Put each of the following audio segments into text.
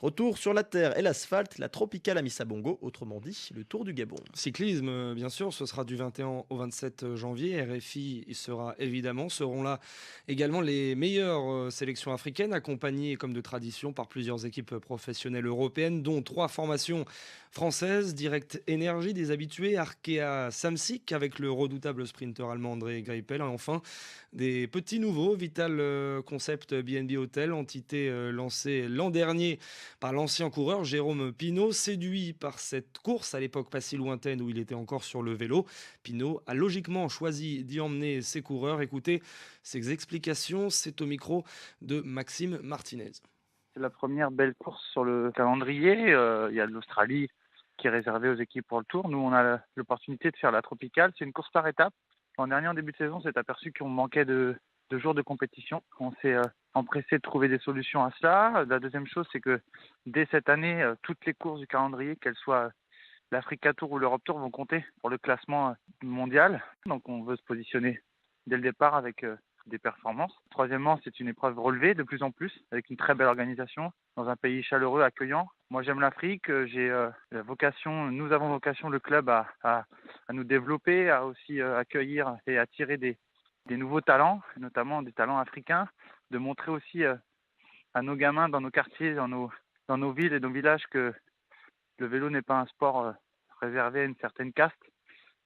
Retour sur la terre et l'asphalte, la Tropicale Amissa Bongo, autrement dit le Tour du Gabon. Cyclisme, bien sûr, ce sera du 21 au 27 janvier. RFI y sera évidemment. Seront là également les meilleures sélections africaines, accompagnées comme de tradition par plusieurs équipes professionnelles européennes, dont 3 formations françaises. Direct Énergie, des habitués, Arkea Samsic avec le redoutable sprinter allemand André Greipel. Et enfin, des petits nouveaux, Vital Concept BNB Hotel, entité lancée l'an dernier par l'ancien coureur Jérôme Pinault. Séduit par cette course à l'époque pas si lointaine où il était encore sur le vélo, Pinault a logiquement choisi d'y emmener ses coureurs. Écoutez ses explications, c'est au micro de Maxime Martinez. C'est la première belle course sur le calendrier. Il y a l'Australie qui est réservée aux équipes pour le Tour. Nous, on a l'opportunité de faire la tropicale. C'est une course par étapes. L'an dernier, en début de saison, on s'est aperçu qu'on manquait de jours de compétition. On s'est empressé de trouver des solutions à cela. La deuxième chose, c'est que dès cette année, toutes les courses du calendrier, qu'elles soient l'Africa Tour ou l'Europe Tour, vont compter pour le classement mondial. Donc, on veut se positionner dès le départ avec des performances. Troisièmement, c'est une épreuve relevée de plus en plus, avec une très belle organisation, dans un pays chaleureux, accueillant. Moi, j'aime l'Afrique, j'ai la vocation, nous avons vocation, le club, à nous développer, à aussi accueillir et attirer des nouveaux talents, notamment des talents africains, de montrer aussi à nos gamins dans nos quartiers, dans nos villes et nos villages que le vélo n'est pas un sport réservé à une certaine caste.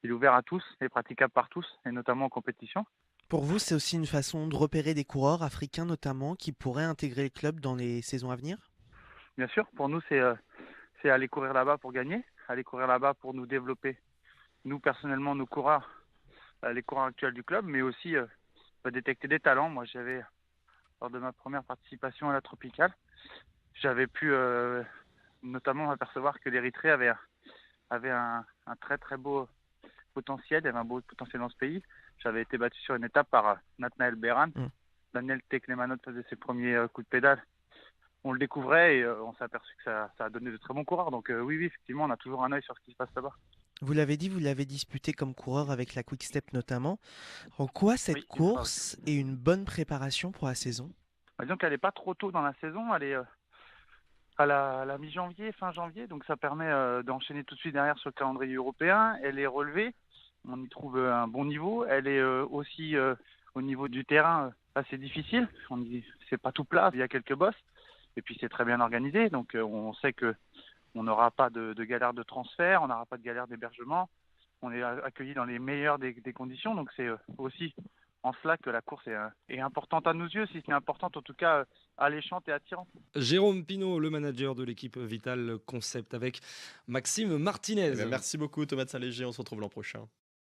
Il est ouvert à tous et praticable par tous, et notamment en compétition. Pour vous, c'est aussi une façon de repérer des coureurs africains notamment qui pourraient intégrer le club dans les saisons à venir? Bien sûr, pour nous, c'est aller courir là-bas pour gagner, aller courir là-bas pour nous développer, nous personnellement, nos coureurs, les coureurs actuels du club, mais aussi détecter des talents. Moi, lors de ma première participation à la Tropicale, j'avais pu notamment apercevoir que l'Érythrée avait un très très beau potentiel, il y avait un beau potentiel dans ce pays. J'avais été battu sur une étape par Nathanaël Beran. Mm. Daniel Teklemanot faisait ses premiers coups de pédale. On le découvrait et on s'est aperçu que ça a donné de très bons coureurs. Donc oui, effectivement, on a toujours un œil sur ce qui se passe là-bas. Vous l'avez dit, vous l'avez disputé comme coureur avec la Quick Step notamment. En quoi cette Oui, une fois aussi. course est une bonne préparation pour la saison? Disons qu'elle n'est pas trop tôt dans la saison. Elle est à la mi-janvier, fin janvier. Donc ça permet d'enchaîner tout de suite derrière sur le calendrier européen. Elle est relevée. On y trouve un bon niveau. Elle est aussi au niveau du terrain assez difficile. C'est pas tout plat. Il y a quelques bosses. Et puis c'est très bien organisé. Donc on sait que on n'aura pas de galère de transfert, on n'aura pas de galère d'hébergement. On est accueilli dans les meilleures des conditions. Donc c'est aussi en cela que la course est importante à nos yeux, si ce n'est importante en tout cas alléchante et attirante. Jérôme Pinault, le manager de l'équipe Vital Concept avec Maxime Martinez. Eh bien, merci beaucoup Thomas de Saint-Léger, on se retrouve l'an prochain.